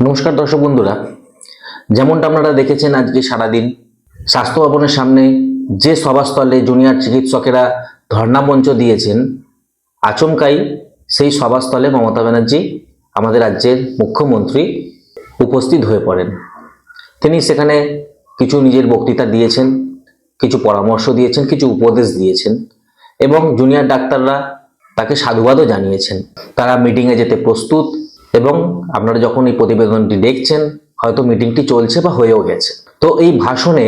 নমস্কার দর্শক বন্ধুরা, যেমনটা আপনারা দেখেছেন আজকে সারাদিন স্বাস্থ্য ভবনের সামনে যে সভাস্থলে জুনিয়র চিকিৎসকেরা ধর্ণা মঞ্চ দিয়েছেন, আচমকাই সেই সভাস্থলে মমতা ব্যানার্জি আমাদের রাজ্যের মুখ্যমন্ত্রী উপস্থিত হয়ে পড়েন। তিনি সেখানে কিছু নিজের বক্তৃতা দিয়েছেন, কিছু পরামর্শ দিয়েছেন, কিছু উপদেশ দিয়েছেন এবং জুনিয়র ডাক্তাররা তাকে সাধুবাদও জানিয়েছেন। তারা মিটিংয়ে যেতে প্রস্তুত এবং আপনারা যখন এই প্রতিবেদনটি দেখছেন হয়তো মিটিংটি চলছে বা হয়েও গেছে। তো এই ভাষণে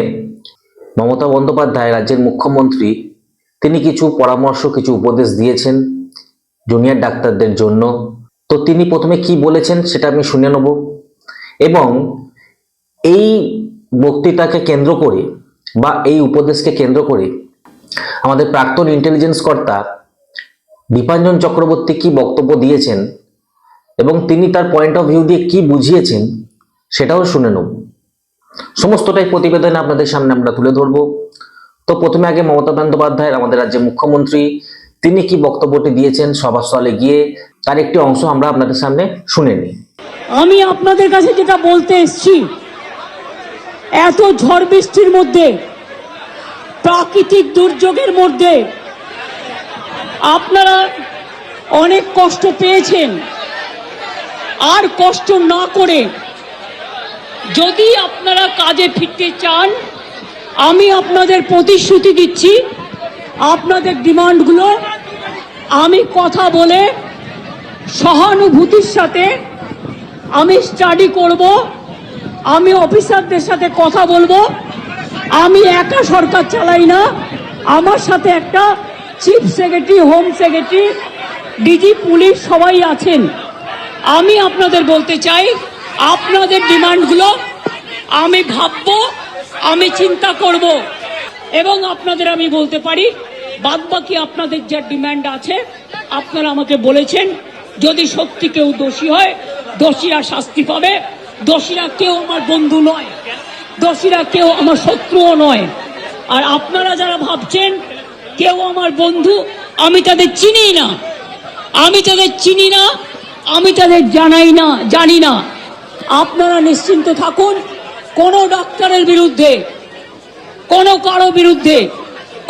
মমতা বন্দ্যোপাধ্যায় রাজ্যের মুখ্যমন্ত্রী তিনি কিছু পরামর্শ, কিছু উপদেশ দিয়েছেন জুনিয়র ডাক্তারদের জন্য। তো তিনি প্রথমে কি বলেছেন সেটা আমি শুনে নেব এবং এই বক্তৃতাকে কেন্দ্র করে বা এই উপদেশকে কেন্দ্র করে আমাদের প্রাক্তন ইন্টেলিজেন্স কর্তা দীপাঞ্জন চক্রবর্তী কি বক্তব্য দিয়েছেন এবং তিনি তার পয়েন্ট অফ ভিউ দিয়ে কি বুঝিয়েছেন সেটাও শুনে নেব। সমস্তটাই প্রতিবেদনে আপনাদের সামনে আমরা তুলে ধরব। তো প্রথমে আগে মমতা বন্দ্যোপাধ্যায় আমাদের রাজ্যের মুখ্যমন্ত্রী তিনি কি বক্তব্যটি দিয়েছেন সভাস্থলে গিয়ে, তার একটি অংশ আমরা আপনাদের সামনে শুনে নিই। আমি আপনাদের কাছে যেটা বলতে এসেছি, এত ঝড় বৃষ্টির মধ্যে, প্রাকৃতিক দুর্যোগের মধ্যে আপনারা অনেক কষ্ট পেয়েছেন। আর কষ্ট না করে যদি আপনারা কাজে ফিরতে চান, আমি আপনাদের প্রতিশ্রুতি দিচ্ছি আপনাদের ডিমান্ডগুলো আমি কথা বলে সহানুভূতির সাথে আমি স্টাডি করব, আমি অফিসারদের সাথে কথা বলবো। আমি একা সরকার চালাই না, আমার সাথে একটা chief secretary, home secretary, DG police সবাই আছেন। আমি আপনাদের বলতে চাই আপনাদের ডিমান্ডগুলো আমি ভাববো, আমি চিন্তা করব এবং আপনাদের আমি বলতে পারি বাদবাকি আপনাদের যা ডিমান্ড আছে আপনারা আমাকে বলেছেন। যদি সত্যি কেউ দোষী হয়, দোষীরা শাস্তি পাবে। দোষীরা কেউ আমার বন্ধু নয়, দোষীরা কেউ আমার শত্রুও নয়। আর আপনারা যারা ভাবছেন কেউ আমার বন্ধু, আমি তাদের চিনি না, আমি তাদের চিনি না, আমি তাদের জানি না। আপনারা নিশ্চিন্ত থাকুন, কোনো ডাক্তারের বিরুদ্ধে, কারো বিরুদ্ধে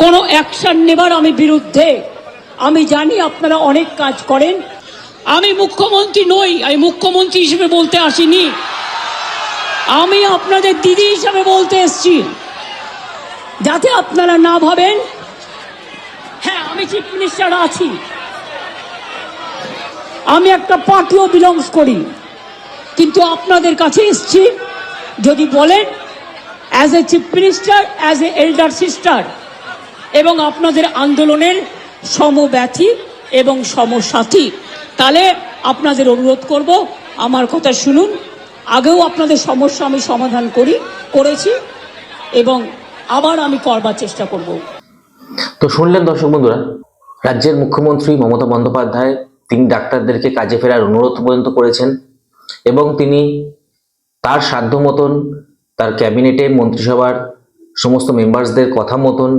কোনো অ্যাকশন নেবার আমি বিরুদ্ধে। আমি জানি আপনারা অনেক কাজ করেন। আমি মুখ্যমন্ত্রী নই, আমি মুখ্যমন্ত্রী হিসেবে বলতে আসিনি, আমি আপনাদের দিদি হিসেবে বলতে এসেছি, যাতে আপনারা না ভাবেন হ্যাঁ আমি চিফ মিনিস্টার আছি, আমি একটা পার্টিও বিলংস করি, কিন্তু আপনাদের কাছে এসেছি যদি বলেন as a chief minister, as a elder sister এবং আপনাদের আন্দোলনের সমব্যথী এবং সমসাথী, তাহলে আপনাদের অনুরোধ করব আমার কথা শুনুন। আগেও আপনাদের সমস্যা আমি সমাধান করেছি এবং আবার আমি করবার চেষ্টা করব। তো শুনলেন দর্শক বন্ধুরা, রাজ্যের মুখ্যমন্ত্রী মমতা বন্দ্যোপাধ্যায় তিনি ডাক্তারদেরকে কাজে ফেরার অনুরোধ পর্যন্ত করেছেন এবং তিনি তার সাধ্য মতন তার ক্যাবিনেটে মন্ত্রিসভার সমস্ত মেম্বার্সদের কথা মতন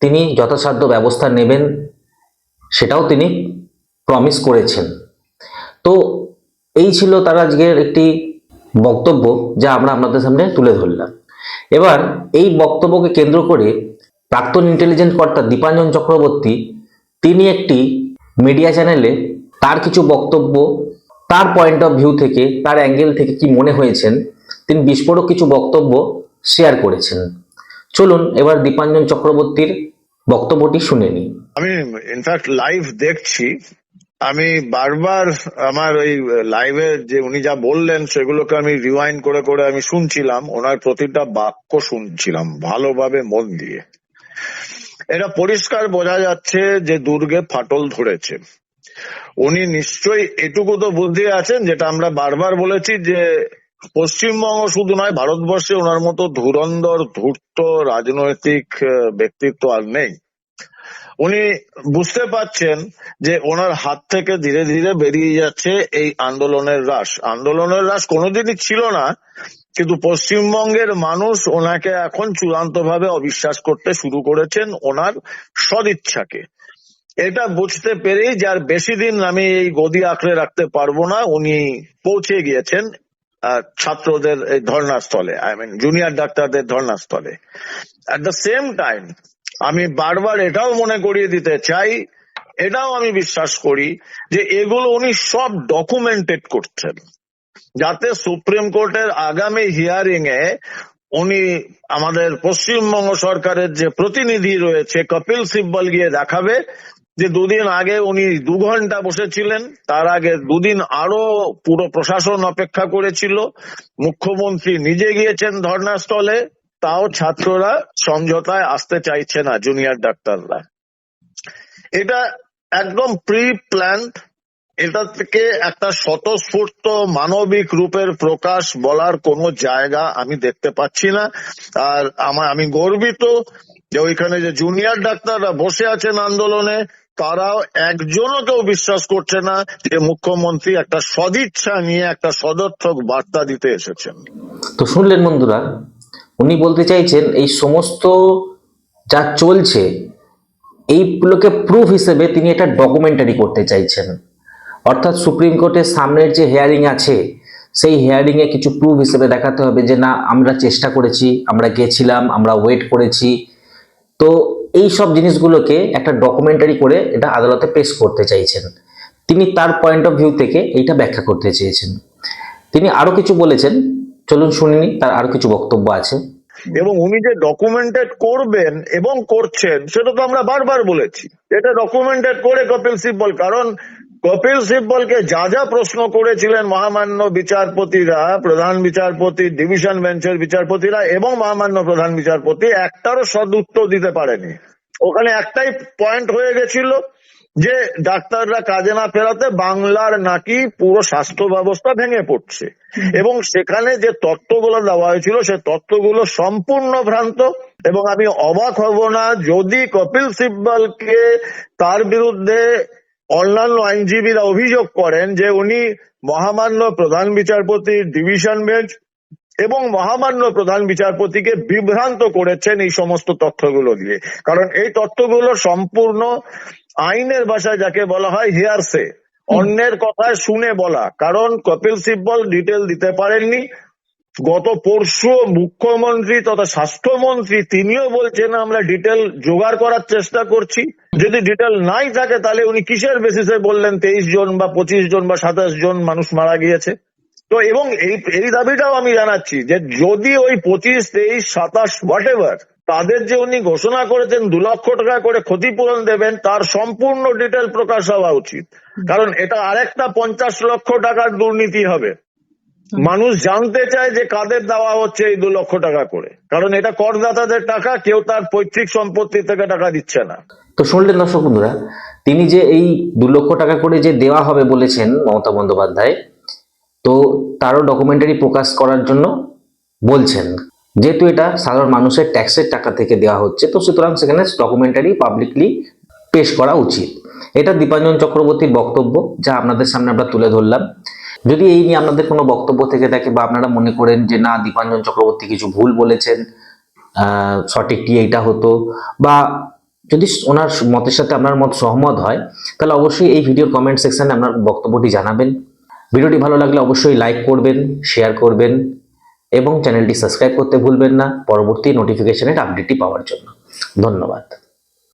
তিনি যথাসাধ্য ব্যবস্থা নেবেন সেটাও তিনি প্রমিস করেছেন। তো এই ছিল তার আজকের একটি বক্তব্য যা আমরা আপনাদের সামনে তুলে ধরলাম। এবার এই বক্তব্যকে কেন্দ্র করে প্রাক্তন ইন্টেলিজেন্স কর্তা দীপাঞ্জন চক্রবর্তী তিনি একটি মিডিয়া চ্যানেলে তার কিছু বক্তব্য, তার পয়েন্ট অফ ভিউ থেকে, তার অ্যাঙ্গেল থেকে কি মনে হয়েছেন তিনি বিস্ফোরক কিছু বক্তব্য শেয়ার করেছেন। চলুন এবার দীপাঞ্জন চক্রবর্তীর বক্তব্যটি শুনে নিই। আমি ইনফ্যাক্ট লাইভ দেখছি, আমি বারবার আমার ওই লাইভে যে উনি যা বললেন সেগুলোকে আমি রিওয়াইন্ড করে করে আমি শুনছিলাম, ওনার প্রতিটা বাক্য শুনছিলাম ভালোভাবে মন দিয়ে। এটা পরিষ্কার বোঝা যাচ্ছে যে দুর্গে ফাটল ধরেছে। উনি নিশ্চয়ই এটুকু তো বুদ্ধি আছেন, যেটা আমরা বারবার বলেছি যে পশ্চিমবঙ্গ শুধু নয় ভারতবর্ষে ওনার মতো ধুরন্ধর ধূর্ত রাজনৈতিক ব্যক্তিত্ব আর নেই। উনি বুঝতে পারছেন যে ওনার হাত থেকে ধীরে ধীরে বেরিয়ে যাচ্ছে এই আন্দোলনের রাশ কোনোদিনই ছিল না, কিন্তু পশ্চিমবঙ্গের মানুষ ওনাকে এখন চূড়ান্তভাবে অবিশ্বাস করতে শুরু করেছেন, ওনার সদিচ্ছাকে। এটা বুঝতে পেরেই যার বেশি দিন আমি এই গদি আঁকড়ে রাখতে পারবো না, উনি পৌঁছে গিয়েছেন ছাত্রদের এই ধর্নাস্থলে, জুনিয়র ডাক্তারদের ধর্নাস্থলে। অ্যাট দ্য সেম টাইম আমি বারবার এটাও মনে করিয়ে দিতে চাই, এটাও আমি বিশ্বাস করি যে এগুলো উনি সব ডকুমেন্টেড করছেন, যাতে সুপ্রিম কোর্টের আগামী হিয়ারিং এ উনি আমাদের পশ্চিমবঙ্গ সরকারের যে প্রতিনিধি রয়েছে কপিল সিব্বল গিয়ে দেখাবে যে দুদিন আগে উনি 2 ঘন্টা বসেছিলেন, তার আগে দুদিন আরো পুরো প্রশাসন অপেক্ষা করেছিল, মুখ্যমন্ত্রী নিজে গিয়েছেন ধর্নাস্থলে, তাও ছাত্ররা সমঝোতায় আসতে চাইছে না, জুনিয়র ডাক্তাররা। এটা একদম প্রি প্ল্যান্ড, এটা থেকে একটা স্বতঃস্ফূর্ত মানবিক রূপের প্রকাশ বলার কোনো জায়গা আমি দেখতে পাচ্ছি না। আর আমি গর্বিত যে ওইখানে যে জুনিয়র ডাক্তাররা বসে আছেন আন্দোলনে, তারাও একজনও কেউ বিশ্বাস করছে না যে মুখ্যমন্ত্রী একটা সদিচ্ছা নিয়ে একটা সদর্থক বার্তা দিতে এসেছেন। তো শুনলেন বন্ধুরা, উনি বলতে চাইছেন এই সমস্ত যা চলছে এইগুলোকে প্রুফ হিসেবে তিনি একটা ডকুমেন্টারি করতে চাইছেন। অর্থাৎ সুপ্রিম কোর্টের সামনের যে হিয়ারিং আছে সেই হিয়ারিং এ কিছু প্রুফ হিসেবে দেখাতে হবে যে না, আমরা চেষ্টা করেছি, আমরা গেছিলাম, আমরা ওয়েট করেছি। তো এই সব জিনিসগুলোকে একটা ডকুমেন্টারি করে এটা আদালতে পেশ করতে চাইছেন। তিনি তার পয়েন্ট অফ ভিউ থেকে এইটা ব্যাখ্যা করতে চেয়েছেন। তিনি আরো কিছু বলেছেন, চলুন শুনিনি, তার আরো কিছু বক্তব্য আছে। এবং উনি যে ডকুমেন্টেড করবেন এবং করছেন সেটা তো আমরা বারবার বলেছি, এটা ডকুমেন্টেড করে কপিল সিব্বল, কারণ কপিল সিব্বলকে যা যা প্রশ্ন করেছিলেন মহামান্য বিচারপতিরা, প্রধান বিচারপতি, ডিভিশন বেঞ্চের বিচারপতিরা এবং মহামান্য প্রধান বিচারপতি একটারও সদুত্তর দিতে পারেনি। ওখানে একটাই পয়েন্ট হয়ে গেছিল যে ডাক্তাররা কাজে না ফেরাতে বাংলার নাকি পুরো স্বাস্থ্য ব্যবস্থা ভেঙে পড়ছে, এবং সেখানে যে তথ্যগুলো দেওয়া হয়েছিল সে তথ্যগুলো সম্পূর্ণ ভ্রান্ত। এবং আমি অবাক হব না যদি কপিল সিব্বলকে তার বিরুদ্ধে অন্যান্য আইনজীবীরা অভিযোগ করেন যে উনি মহামান্য প্রধান বিচারপতি, ডিভিশন বেঞ্চ এবং মহামান্য প্রধান বিচারপতিকে বিভ্রান্ত করেছেন এই সমস্ত তথ্যগুলো দিয়ে। কারণ এই তথ্যগুলো সম্পূর্ণ আইনের ভাষায় যাকে বলা হয় হিয়ারসে, অন্যের কথায় শুনে বলা। কারণ কপিল সিব্বল ডিটেল দিতে পারেননি। গত পরশু মুখ্যমন্ত্রী তথা স্বাস্থ্যমন্ত্রী তিনিও বলছেন আমরা ডিটেল জোগাড় করার চেষ্টা করছি। যদি ডিটেল নাই থাকে তাহলে উনি কিসের বেসিসে বললেন 23 জন বা 25 জন বা 27 জন মানুষ মারা গিয়েছে? তো এবং এই দাবিটাও আমি জানাচ্ছি যে যদি ওই 25, 23, 27 হোয়াট এভার তাদের যে উনি ঘোষণা করেছেন 2 লক্ষ টাকা করে ক্ষতিপূরণ দেবেন, তার সম্পূর্ণ ডিটেল প্রকাশ হওয়া উচিত। কারণ এটা আরেকটা 50 লক্ষ টাকার দুর্নীতি হবে। মানুষ জানতে চায় যে কাদের দেওয়া হচ্ছে এই 2 লক্ষ টাকা করে, কারণ এটা করদাতাদের টাকা, কেউ তার পৈতৃক সম্পত্তি থেকে টাকা দিচ্ছে না। তো শুনলেন দর্শক বন্ধুরা, তিনি যে এই 2 লক্ষ টাকা করে যে দেওয়া হবে বলেছেন মমতা বন্দ্যোপাধ্যায়, তো তারও ডকুমেন্টারি প্রকাশ করার জন্য বলছেন। যেহেতু এটা সাধারণ মানুষের ট্যাক্সের টাকা থেকে দেওয়া হচ্ছে, তো সুতরাং সেখানে ডকুমেন্টারি পাবলিকলি পেশ করা উচিত। এটা দীপাঞ্জন চক্রবর্তীর বক্তব্য, যা আপনাদের সামনে আমরা তুলে ধরলাম। যদি এই নিয়ে আপনাদের কোনো বক্তব্য থেকে থাকে বা আপনারা মনে করেন যে না দীপাঞ্জন চক্রবর্তী কিছু ভুল বলেছেন, সঠিকটি এইটা হতো, বা যদি ওনার মতের সাথে আপনার মত সহমত হয়, তাহলে অবশ্যই এই ভিডিওর কমেন্ট সেকশনে আপনার বক্তব্যটি জানাবেন। ভিডিওটি ভালো লাগলে অবশ্যই লাইক করবেন, শেয়ার করবেন এবং চ্যানেলটি সাবস্ক্রাইব করতে ভুলবেন না পরবর্তী নোটিফিকেশনের আপডেটটি পাওয়ার জন্য। ধন্যবাদ।